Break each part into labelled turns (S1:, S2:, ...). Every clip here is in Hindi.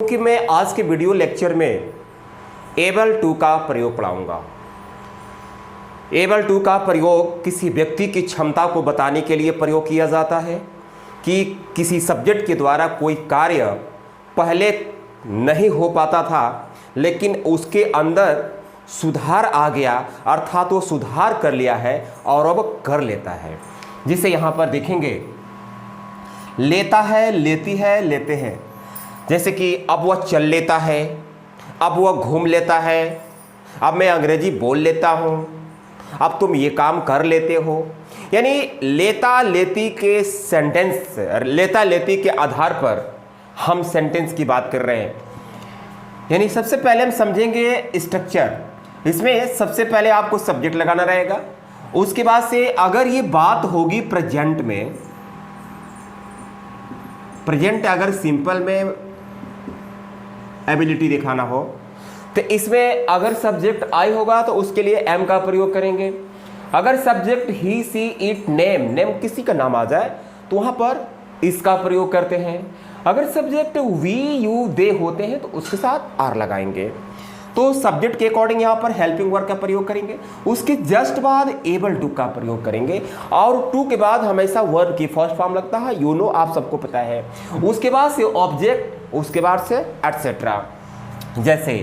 S1: क्योंकि मैं आज के वीडियो लेक्चर में एबल टू का प्रयोग पढ़ाऊंगा। एबल टू का प्रयोग किसी व्यक्ति की क्षमता को बताने के लिए प्रयोग किया जाता है कि किसी सब्जेक्ट के द्वारा कोई कार्य पहले नहीं हो पाता था लेकिन उसके अंदर सुधार आ गया, अर्थात वो सुधार कर लिया है और अब कर लेता है। जिसे यहाँ पर देखेंगे, लेता है, लेती है, लेते हैं। जैसे कि अब वह चल लेता है, अब वह घूम लेता है, अब मैं अंग्रेजी बोल लेता हूँ, अब तुम ये काम कर लेते हो। यानी लेता लेती के सेंटेंस, लेता लेती के आधार पर हम सेंटेंस की बात कर रहे हैं। यानी सबसे पहले हम समझेंगे स्ट्रक्चर। इसमें सबसे पहले आपको सब्जेक्ट लगाना रहेगा। उसके बाद से अगर ये बात होगी प्रेजेंट में, प्रेजेंट अगर सिंपल में एबिलिटी दिखाना हो तो इसमें अगर सब्जेक्ट आई होगा तो उसके लिए एम का प्रयोग करेंगे। अगर subject he see it name, name किसी का नाम आ जाए तो वहां पर इसका प्रयोग करते हैं। अगर सब्जेक्ट वी यू दे होते हैं तो उसके साथ आर लगाएंगे। तो सब्जेक्ट के अकॉर्डिंग यहाँ पर हेल्पिंग वर्ब का प्रयोग करेंगे। उसके जस्ट बाद एबल टू का प्रयोग करेंगे और टू के बाद हमेशा वर्ब की फर्स्ट फॉर्म लगता है, यू नो, आप सबको पता है। उसके बाद से ऑब्जेक्ट, उसके बाद से एटसेट्रा। जैसे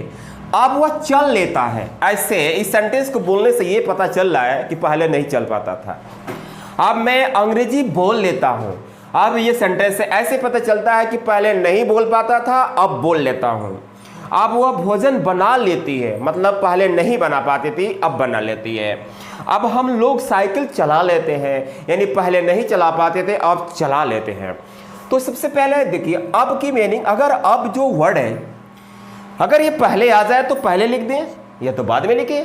S1: अब वह चल लेता है, ऐसे इस सेंटेंस को बोलने से ये पता चल रहा है कि पहले नहीं चल पाता था। अब मैं अंग्रेजी बोल लेता हूँ, अब ये सेंटेंस से ऐसे पता चलता है कि पहले नहीं बोल पाता था, अब बोल लेता हूँ। अब वह भोजन बना लेती है, मतलब पहले नहीं बना पाती थी, अब बना लेती है। अब हम लोग साइकिल चला लेते हैं, यानी पहले नहीं चला पाते थे, अब चला लेते हैं। तो सबसे पहले देखिए अब की मीनिंग, अगर अब जो वर्ड है अगर ये पहले आ जाए तो पहले लिख दें या तो बाद में लिखे,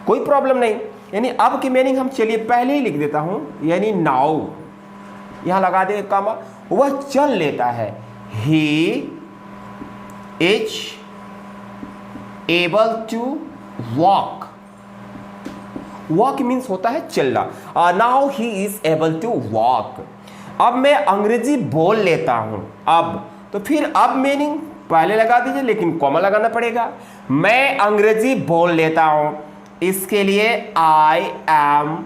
S1: कोई प्रॉब्लम नहीं। यानी अब की मीनिंग हम चलिए पहले ही लिख देता हूं, यानी नाउ यहां लगा दे कामा। वह चल लेता है, he is able to walk. Walk means होता है चलना। Now he is able to walk. अब मैं अंग्रेजी बोल लेता हूं, अब तो फिर अब मीनिंग पहले लगा दीजिए लेकिन कॉमा लगाना पड़ेगा। मैं अंग्रेजी बोल लेता हूं, इसके लिए I am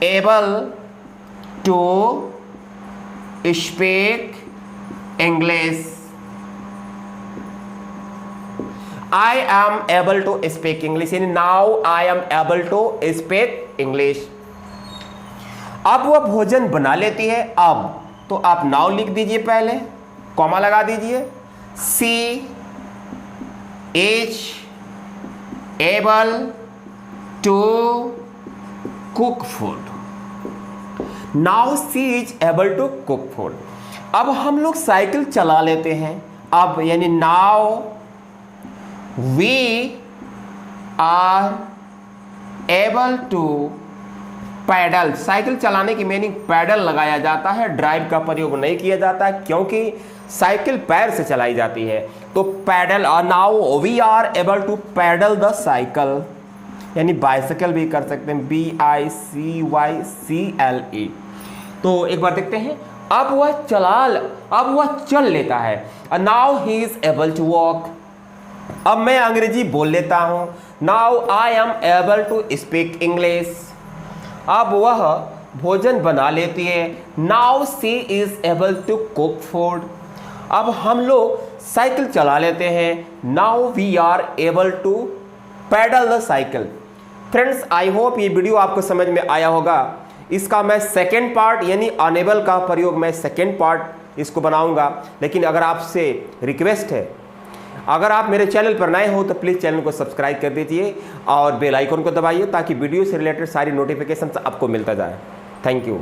S1: able to speak English. I am able to speak English, यानी now I am able to speak English। अब वह भोजन बना लेती है, अब तो आप now लिख दीजिए, पहले कॉमा लगा दीजिए। She is able to cook food। Now she is able to cook food। अब हम लोग साइकिल चला लेते हैं, अब यानी now we are able to pedal. Cycle चलाने की मीनिंग पैडल लगाया जाता है, ड्राइव का प्रयोग नहीं किया जाता है क्योंकि साइकिल पैर से चलाई जाती है। तो pedal, now we are able to pedal the cycle, यानी बाइसाइकिल भी कर सकते हैं, BICYCLE। तो एक बार देखते हैं, अब वह चल लेता है, now he is able to walk. अब मैं अंग्रेजी बोल लेता हूं, now I am able to speak English. अब वह भोजन बना लेती है, now she is able to cook food. अब हम लोग साइकिल चला लेते हैं, now we are able to pedal the cycle. Friends, I hope ये वीडियो आपको समझ में आया होगा। इसका मैं सेकेंड पार्ट यानी अनेबल का प्रयोग मैं सेकेंड पार्ट इसको बनाऊंगा। लेकिन अगर आपसे रिक्वेस्ट है, अगर आप मेरे चैनल पर नए हो तो प्लीज़ चैनल को सब्सक्राइब कर दीजिए और बेल आइकन को दबाइए ताकि वीडियो से रिलेटेड सारी नोटिफिकेशन आपको मिलता जाए। Thank you.